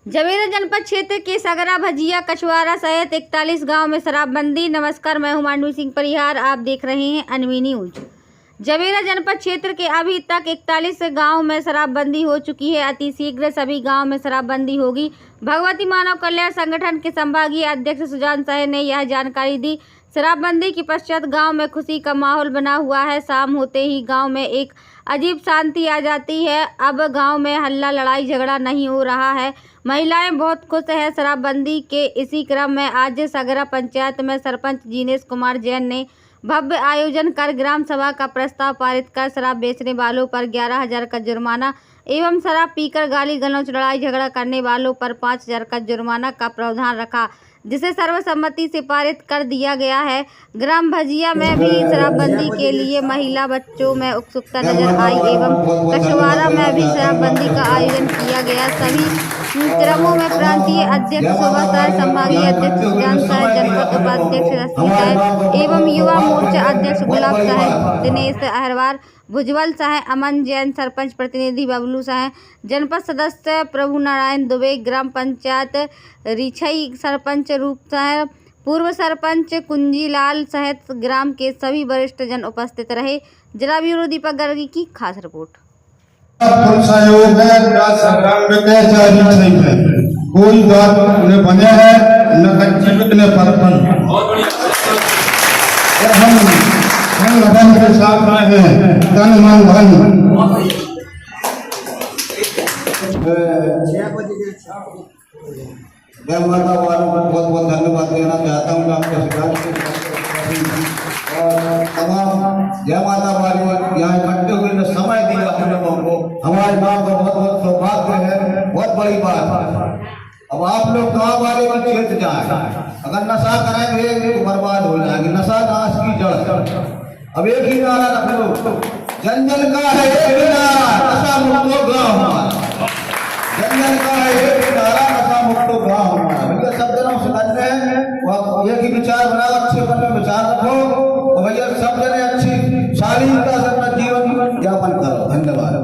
जवेरा जनपद क्षेत्र के सगरा, भजिया, कछवारा सहित 41 गांव में शराबबंदी। नमस्कार, मैं हूं मांडवी सिंह परिहार, आप देख रहे हैं अनवी न्यूज। जवेरा जनपद क्षेत्र के अभी तक 41 गांव में शराबबंदी हो चुकी है। अति शीघ्र सभी गांव में शराबबंदी होगी। भगवती मानव कल्याण संगठन के संभागीय अध्यक्ष सुजान साहे ने यह जानकारी दी। शराबबंदी के पश्चात गांव में खुशी का माहौल बना हुआ है। शाम होते ही गांव में एक अजीब शांति आ जाती है। अब गांव में हल्ला, लड़ाई झगड़ा नहीं हो रहा है। महिलाएं बहुत खुश है। शराबबंदी के इसी क्रम में आज सगरा पंचायत में सरपंच जिनेश कुमार जैन ने भव्य आयोजन कर ग्राम सभा का प्रस्ताव पारित कर शराब बेचने वालों पर 11,000 का जुर्माना एवं शराब पीकर गाली गलौज, लड़ाई झगड़ा करने वालों पर 5,000 का जुर्माना का प्रावधान रखा, जिसे सर्वसम्मति से पारित कर दिया गया है। ग्राम भजिया में भी शराबबंदी के लिए महिला बच्चों में उत्सुकता नजर आई एवं कछवारा में भी शराबबंदी का आयोजन किया गया। सभी क्रमों में प्रांतीय अध्यक्ष शोभा साहे, संभागीय अध्यक्ष सुजान साहे, जनपद उपाध्यक्ष रश्मि साहे एवं युवा मोर्चा अध्यक्ष गुलाब साहे, दिनेश अहरवार, भुजबल साहे, अमन जैन, सरपंच प्रतिनिधि बबलू साहे, जनपद सदस्य प्रभु नारायण दुबे, ग्राम पंचायत रिछई सरपंच रूप साहे, पूर्व सरपंच कुंजीलाल सहित ग्राम के सभी वरिष्ठ जन उपस्थित रहे। जिला ब्यूरो दीपक गर्गी की खास रिपोर्ट। सहयोग है, संग्राम में है, कोई बात उन्हें बने है न कच्ची न परपन। हम लगन के साथ आए हैं, तन मन धन। मैं माता वालों को बहुत बहुत धन्यवाद देना चाहता हूँ आपके और तमाम जय माता वाली यहाँ इकट्ठे हुए ने समय दिया हम लोगों को। हमारे गाँव का बहुत बहुत सौभाग्य है, बहुत बड़ी बात। अब आप लोग गाँव वाले में क्षेत्र जाए, अगर नशा करेंगे तो बर्बाद हो जाएंगे। नशा नाश की जड़। अब एक ही नारा रख लो, जन जन का है एक ही नारा, नशा मुक्त गाँव हमारा। जन जन का है एक ही नारा, नशा मुक्त गाँव हमारा। भैया सब जनों से लड़ने हैं, एक ही विचार बना, अच्छे मन में विचार रखो तो भैया सब जने अच्छी शालीनता से अपना जीवन यापन करो। धन्यवाद।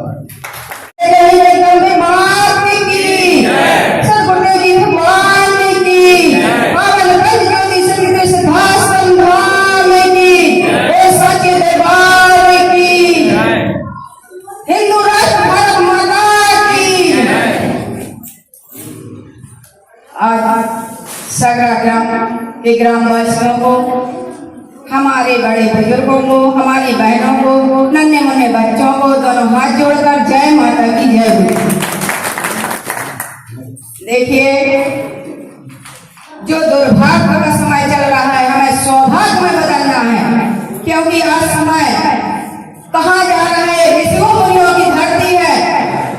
आज सगरा ग्राम के ग्रामवासियों को, हमारे बड़े बुजुर्गों को, हमारी बहनों को, नन्हे मुन्ने बच्चों को दोनों हाथ जोड़कर जय माता की जय हो। देखिए, जो दुर्भाग्य का समय चल रहा है, हमें सौभाग्य में बदलना है, क्योंकि आज समय कहाँ जा रहा है, ऋषियों मुनियों की धरती है।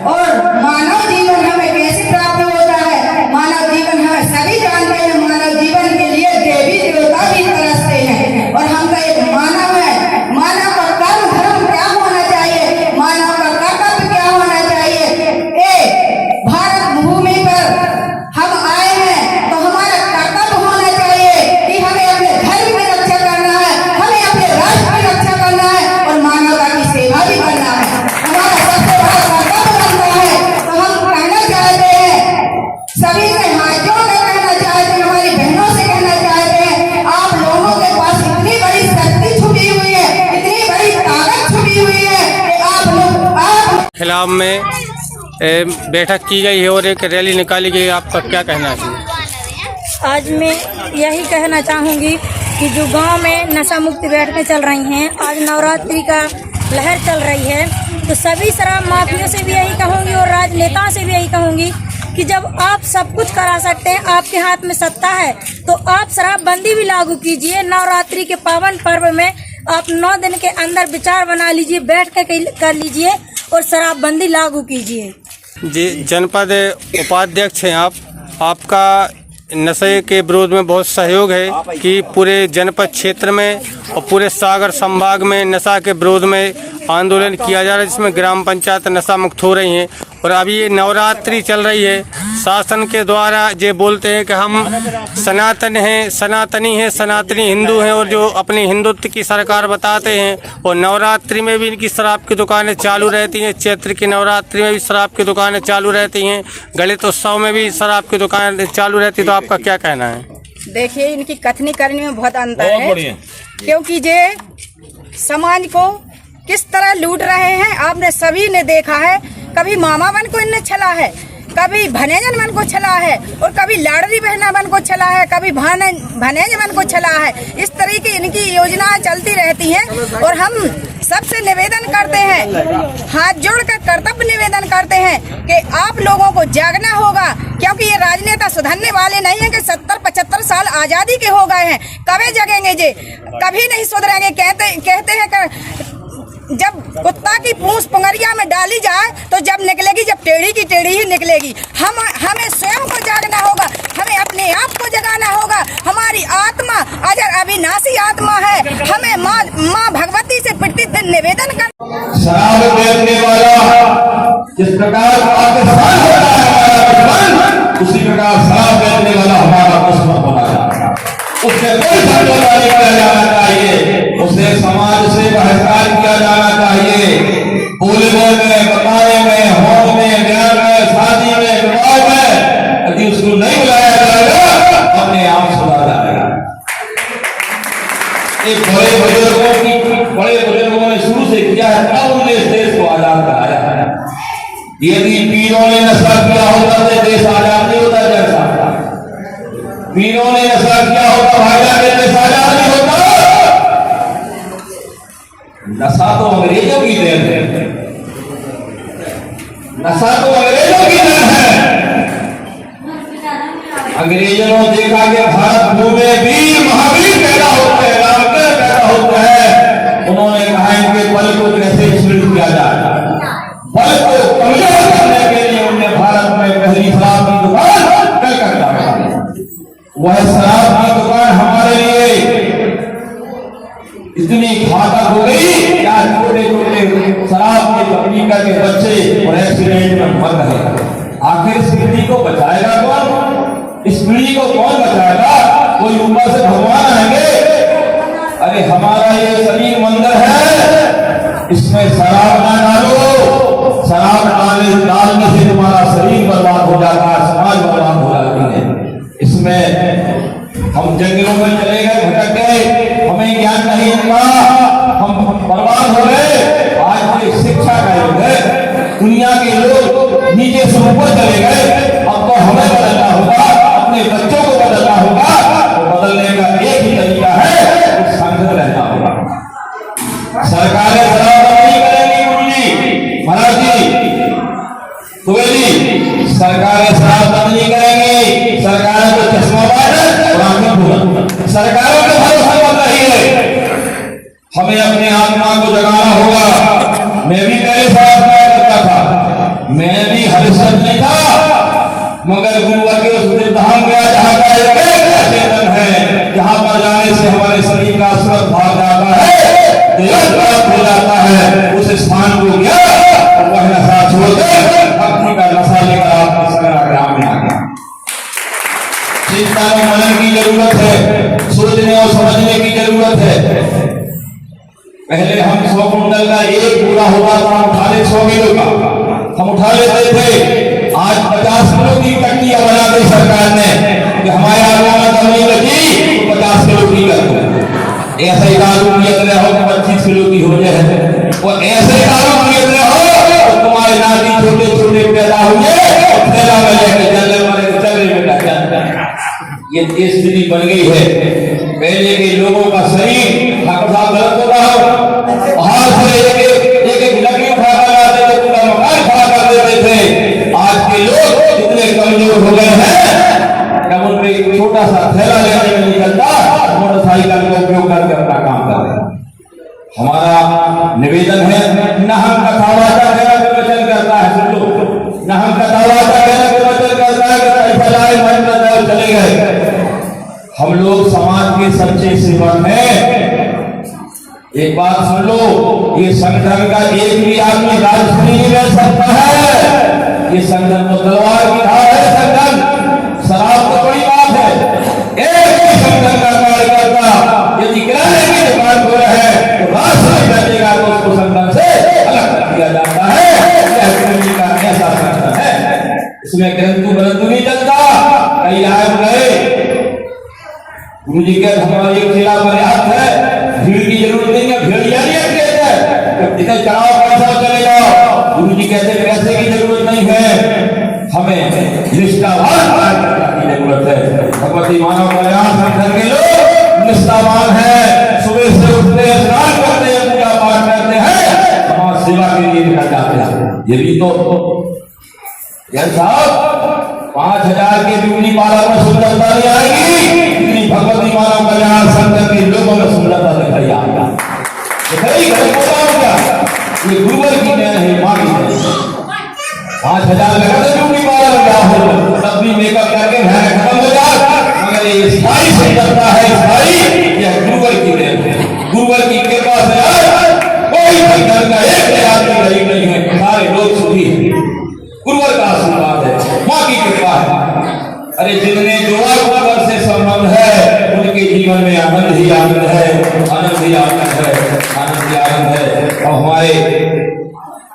और मानव जीवन हमें कैसे प्राप्त होता है? मानव जीवन हमें सभी जानते हैं। मानव जीवन के लिए देवी देवता भी तरसते हैं, और हम तो एक मानव है। मानव का कर्म धर्म क्या होना चाहिए? मानव का कर्तव्य क्या होना चाहिए? भारत भूमि पर हम आए हैं तो हमारा कर्तव्य होना चाहिए कि हमें अपने धर्म की रक्षा करना है, हमें अपने राष्ट्र की रक्षा करना है और मानवता की सेवा भी करना है। हमारा सबसे बड़ा कर्तव्य बनता है। तो हम कहना चाहते हैं, सभी से हाथ जोड़कर कहना चाहते हैं, हमारी बहनों से कहना चाहते हैं, आप लोगों के पास इतनी बड़ी शक्ति छुपी हुई है, इतनी बड़ी ताकत छुपी हुई है कि आप लोग खिलाफ में बैठक की गई है और एक रैली निकाली गई। आपका क्या कहना है? आज मैं यही कहना चाहूँगी कि जो गांव में नशा मुक्ति बैठकें चल रही हैं, आज नवरात्रि का लहर चल रही है, तो सभी शराब माफियों से भी यही कहूँगी और राजनेताओं से भी यही कहूँगी कि जब आप सब कुछ करा सकते हैं, आपके हाथ में सत्ता है, तो आप शराबबंदी भी लागू कीजिए। नवरात्रि के पावन पर्व में आप 9 दिन के अंदर विचार बना लीजिए, बैठ कर लीजिए और शराबबंदी लागू कीजिए। जी, जनपद उपाध्यक्ष हैं आप, आपका नशे के विरोध में बहुत सहयोग है कि पूरे जनपद क्षेत्र में और पूरे सागर संभाग में नशा के विरोध में आंदोलन किया जा रहा है, जिसमें ग्राम पंचायत नशा मुक्त हो रही हैं। और अभी ये नवरात्रि चल रही है, शासन के द्वारा ये बोलते हैं कि हम सनातन हैं, सनातनी हैं, सनातनी हिंदू हैं, और जो अपनी हिंदुत्व की सरकार बताते हैं। और नवरात्रि में भी इनकी शराब की दुकानें चालू रहती हैं, चैत्र की नवरात्रि में भी शराब की दुकानें चालू रहती हैं, गणित उत्सव में भी शराब की दुकानें चालू रहती। तो आपका क्या कहना है? देखिए, इनकी कथनी करने में बहुत अंतर है, क्योंकि ये समाज को किस तरह लूट रहे हैं आपने सभी ने देखा है। कभी मामा बन को इनने छला है, कभी भनेजन बन को छला है, और कभी लाडली बहना बन को छला है, कभी भनेज बन को छला है। इस तरह की इनकी योजनाएं चलती रहती हैं। और हम सबसे निवेदन करते हैं, हाथ जोड़कर कर्तव्य निवेदन करते हैं कि आप लोगों को जागना होगा, क्योंकि ये राजनेता सुधरने वाले नहीं हैं कि 70-75 साल आजादी के हो गए हैं। कभी जगेंगे जे, कभी नहीं सुधरेंगे। कहते हैं कि जब कुत्ता की पूंछ पंगरिया में डाली जाए तो जब निकलेगी, जब टेढ़ी की टेढ़ी ही निकलेगी। हमें स्वयं को जागना होगा, हमें अपने आप को जगाना होगा। हमारी आत्मा अजर अविनाशी आत्मा है। हमें माँ भगवती से प्रतिदिन निवेदन कर। शराब बेचने वाला जिस प्रकार पाकिस्तान होता है हमारा दुश्मन, उसी प्रकार शराब बेचने वाला हमारा दुश्मन होना चाहिए। उससे कोई समझौता नहीं किया जाना चाहिए, उसे समाज से बहिष्कार किया जाना चाहिए। बोलने में, बताने में, होम में, ज्ञान में, शादी में, विवाह में यदि उसको नहीं बुलाया जाएगा, अपने आप सुधा जाएगा। एक बड़े बुजुर्गों ने शुरू से किया है, तब उन्होंने इस देश को आजाद कराया है। यदि पीरों ने नशा किया होता तो देश आजाद नहीं होता। जैसा पीरों ने नशा किया होता भाईजान, देश आजाद नहीं होता। नशा तो अंग्रेजों की देन है, नशा तो अंग्रेजों की देन है। अंग्रेजों ने देखा कि भारत भूमि में वीर महावीर पैदा होते हैं, रामदेव पैदा होते हैं। उन्होंने कहा इनके बल को कैसे स्मृत किया जाए, बल को कमजोर करने के लिए उन्होंने भारत में पहली शराब की दुकान कलकत्ता में। वह शराब की दुकान हमारे लिए इतनी घातक हो गई कि आज छोटे-छोटे शराब की तकनीक के बच्चे और एक्सीडेंट में मर रहे हैं। आखिर इस पीढ़ी को बचाएगा कौन? इस पीढ़ी को कौन बचाएगा? कोई ऊपर से भगवान आएंगे? अरे हमारा ये शरीर मंदिर है, इसमें शराब ना डालो। शराब डालने से तुम्हारा शरीर बर्बाद हो जाता है, समाज बर्बाद हो जाती है। इसमें हम जंगलों में चले गए, भटक गए, हमें ज्ञान नहीं मिला, हम बर्बाद हो गए। आज ये शिक्षा का युग है, दुनिया के लोग नीचे से ऊपर चले गए। अब तो हमें बदलना होगा, अपने बच्चों को बदलना होगा। तो बदलने का एक ही तरीका है, संगत रहना होगा। सरकारें शराब नहीं करेंगी। गुरुजी, महाराज जी, सुबह जी, सरकारें शराब नहीं करेंगी। सरकारें तो चश्मा सरकारों के भरोसा बन रही है। हमें अपने आत्मा को जगाना होगा। मैं भी पहले शराब पिया करता था, मैं भी हरिश्चंद्र नहीं था, मगर गुरुवर के उस धाम गया जहाँ का एक चेतन है, जहाँ पर जाने से हमारे शरीर का स्वर्ग भाग जाता है, देह प्राप्त हो जाता है। उस स्थान को गया, वह नशा छोड़कर भक्ति का नशा लेकर आपके सगरा ग्राम में आ गया। चिंता में मनन की जरूरत है, सोचने और समझने की जरूरत है। पहले हम 100 कुंटल का एक पूरा होता था, हम उठा ले 100 किलो का, हम उठा लेते थे। आज 50 किलो की कट्टियां बना दी सरकार ने कि हमारे आगे में दम नहीं लगी तो 50 किलो की कर दो। ऐसे ही दारू नियत रहो कि 25 किलो की हो जाए, और ऐसे ही दारू नियत रहो तो तुम्हारे नाती छोटे छोटे पैदा होंगे और थैला में लेकर चलने वाले चलने में जाता। ये स्थिति बन गई है। पहले के लोगों का शरीर गलत होता हो, बाहर से एक लकड़ी उठाकर लाते थे, पूरा मकान खड़ा कर देते थे। आज के लोग इतने कमजोर हो गए हैं कि उन पे छोटा सा थैला लेने में निकलता, मोटरसाइकिल का उपयोग करके अपना काम कर रहे हैं। हमारा निवेदन है, न हम कथावाचा कहना के वचन करता है, सुन लो, न हम कथावाचा कहना के वचन करता है कि फैलाए मन करता है चले गए। हम लोग समाज के सच्चे सेवक हैं। एक बात सुन लो, ये संगठन का एक भी आदमी राजनीति नहीं रह सकता है। ये संगठन तो तलवार की धार है। जाता है यह पृथ्वी का ऐसा शासन है, इसमें ग्रंथु ग्रंथु नहीं चलता। कई आए गए गुरु जी के हमारा एक जिला पर्याप्त है, भीड़ की जरूरत नहीं है, भेड़िया नहीं कहते हैं जितने चढ़ाव पैसा चले जाओ। गुरु जी कहते हैं पैसे की जरूरत नहीं है, हमें निष्ठावान की जरूरत है। भगवती मानव कल्याण संगठन के लोग निष्ठावान है, सुबह से उठते हैं, स्नान करते हैं, पूजा पाठ करते हैं, समाज सेवा के लिए निकल जाते हैं। ये भी तो साहब 5000 के ब्यूटी पार्लर में सुंदरता नहीं आएगी, भगवती मानव कल्याण संगठन के लोगों में सुंदरता दिखाई आएगा। ये गुरुवर की देन है, मां की देन है। 5000 लगा तो ब्यूटी पार्लर क्या हो, तब भी मेकअप करके घर खत्म हो जाए, मगर ये स्थायी सुंदरता है, स्थायी, यह गुरुवर की देन है। गुरुवर की कृपा से कोई घर का एक आदमी गरीब नहीं है, सारे लोग सुखी हैं। गुरुवर का आशीर्वाद है, मां की कृपा है। अरे जिनने जोड़ा गुरुवर से संबंध है उनके जीवन में आनंद ही आनंद है, आनंद ही आनंद है, आनंद ही आनंद है। और हमारे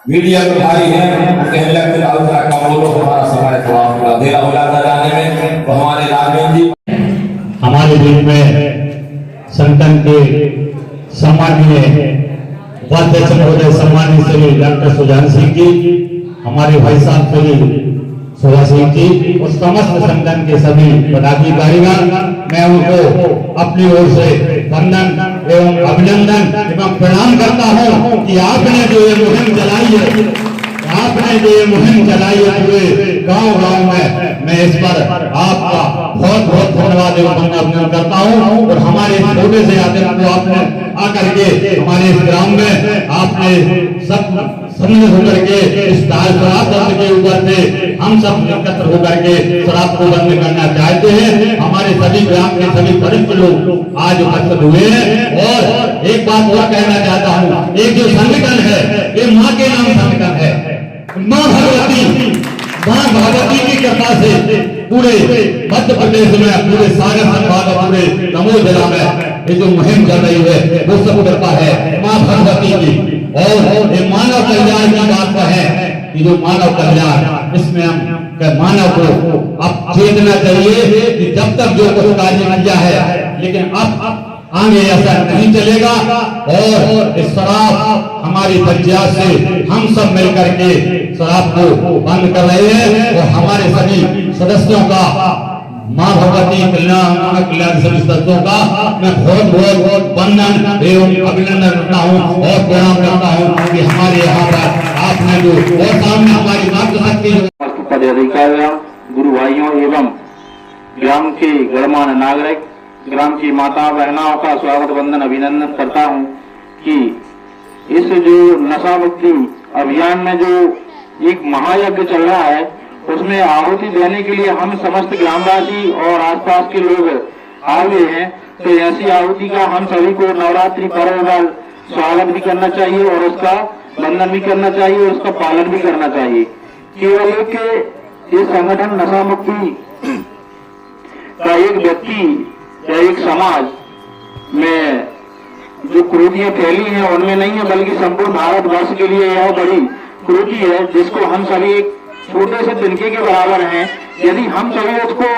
मीडिया प्रभारी हैं, वो कहने लगते का बोलो, हमारा समय थोड़ा अंधेरा हो जाता जाने में, तो हमारे राघवेंद्र जी हमारे बीच में संगठन के सम्मानीय उपाध्यक्ष महोदय सम्मानित श्री डॉक्टर सुजान सिंह जी, हमारे भाई साहब श्री शोभा सिंह जी और समस्त संगठन के सभी पदाधिकारीगण, मैं उनको अपनी ओर से वंदन एवं अभिनंदन एवं प्रणाम करता हूं कि आपने जो ये मुहिम चलाई है, आपने जो ये मुहिम चलाई है पूरे गांव-गांव में, मैं इस पर आपका बहुत बहुत धन्यवाद एवं अभिनंदन करता हूं। और हमारे छोटे से आदमी को आपने आकर के हमारे इस ग्राम में आपने सब सम्मिलित होकर के इस शराब बंद के ऊपर से हम सब एकत्र होकर के शराब को बंद करना चाहते हैं। हमारे सभी ग्राम के सभी वरिष्ठ लोग आज उपस्थित हुए हैं। और एक बात और कहना चाहता हूँ, एक जो संगठन है ये माँ के नाम संगठन है, माँ भगवती की कृपा से पूरे मध्य प्रदेश में, पूरे सागर संभाग, पूरे दमोह जिला में ये जो मुहिम चल रही है वो सब कृपा है माँ भगवती की। और ये मानव कल्याण की बात है कि जो मानव कल्याण, इसमें हम मानव को अब चेतना चाहिए कि जब तक जो कुछ कार्य किया है, लेकिन अब आगे ऐसा नहीं चलेगा। और इस शराब हमारी पंचायत से हम सब मिलकर के शराब को बंद कर रहे हैं। और हमारे सभी सदस्यों का, माँ भगवती कल्याण सभी सदस्यों का मैं बहुत बहुत वंदन एवं अभिनंदन करता हूँ और प्रणाम करता हूँ कि हमारे यहाँ पर आपने जो और सामने हमारी मातृशक्ति पदाधिकारियों, गुरु भाइयों एवं ग्राम के गणमान्य नागरिक, ग्राम की माता बहनाओं का स्वागत वंदन अभिनंदन करता हूं कि इस जो नशा मुक्ति अभियान में जो एक महायज्ञ चल रहा है उसमें आहुति देने के लिए हम समस्त ग्रामवासी और आसपास के लोग आ गए हैं। तो ऐसी आहुति का हम सभी को नवरात्रि पर्व पर स्वागत भी करना चाहिए और उसका वंदन भी करना चाहिए और उसका पालन भी करना चाहिए। केवल एक ये संगठन नशा मुक्ति का एक व्यक्ति या एक समाज में जो कुरीतियां फैली हैं उनमें नहीं है, बल्कि संपूर्ण भारतवर्ष के लिए यह बड़ी कुरीति है जिसको हम सभी एक छोटे से तिनके के बराबर हैं। यदि हम सभी उसको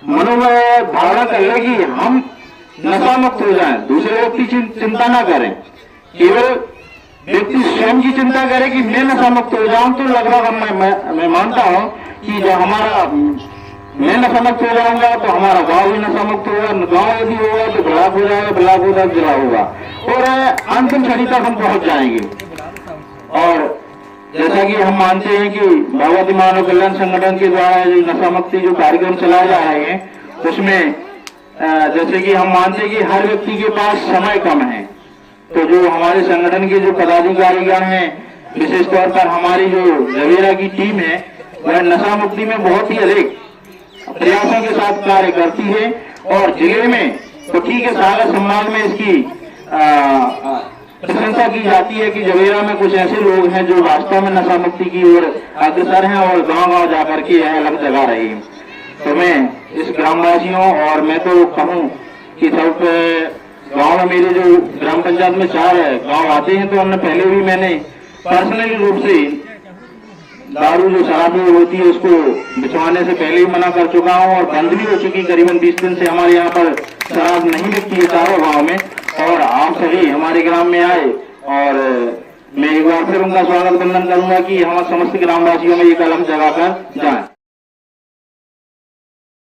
मनोमय धारणा कर ले कि हम नशा मुक्त हो जाएं, दूसरे व्यक्ति की चिंता ना करें, केवल व्यक्ति स्वयं की चिंता करे कि मैं नशा मुक्त हो जाऊं, तो लगभग मैं मानता हूं कि जो हमारा मैं नशा मुक्त हो जाऊंगा तो हमारा गांव भी नशा मुक्त होगा, गांव यदि होगा तो ब्लॉक हो जाएगा, ब्लॉक होगा जिला होगा और अंतिम क्षण तक हम पहुंच जाएंगे। और जैसा कि हम मानते हैं कि भगवती मानव कल्याण संगठन के द्वारा जो नशा मुक्ति जो कार्यक्रम चलाए जा रहे हैं उसमें जैसे कि हम मानते हैं कि हर व्यक्ति के पास समय कम है, तो जो हमारे संगठन के जो पदाधिकारीगण हैं, विशेष तौर पर हमारी जो जवेरा की टीम है, वह नशा मुक्ति में बहुत ही अधिक प्रयासों के साथ कार्य करती है। और जिले में तो ठीक है, सागर संभाग में इसकी प्रशंसा की जाती है कि जवेरा में कुछ ऐसे लोग हैं जो वास्तव में नशा मुक्ति की ओर अग्रसर हैं और गांव-गांव जाकर के यह अलग जगा रही है। तो मैं इस ग्रामवासियों और मैं तो कहूँ कि सब गांव में मेरे जो ग्राम पंचायत में 4 गांव आते हैं, तो उनमें पहले भी मैंने पर्सनली रूप से दारू जो शराब होती है उसको बिछवाने से पहले ही मना कर चुका हूँ और बंद भी हो चुकी। करीबन 20 दिन से हमारे यहाँ पर शराब नहीं बिकती है चारों गाँव में। और आप सभी हमारे ग्राम में आए और मैं एक बार फिर उनका स्वागत बंदन करूंगा कि हम समस्त ग्रामवासियों में ये कलम जगा कर जाएं।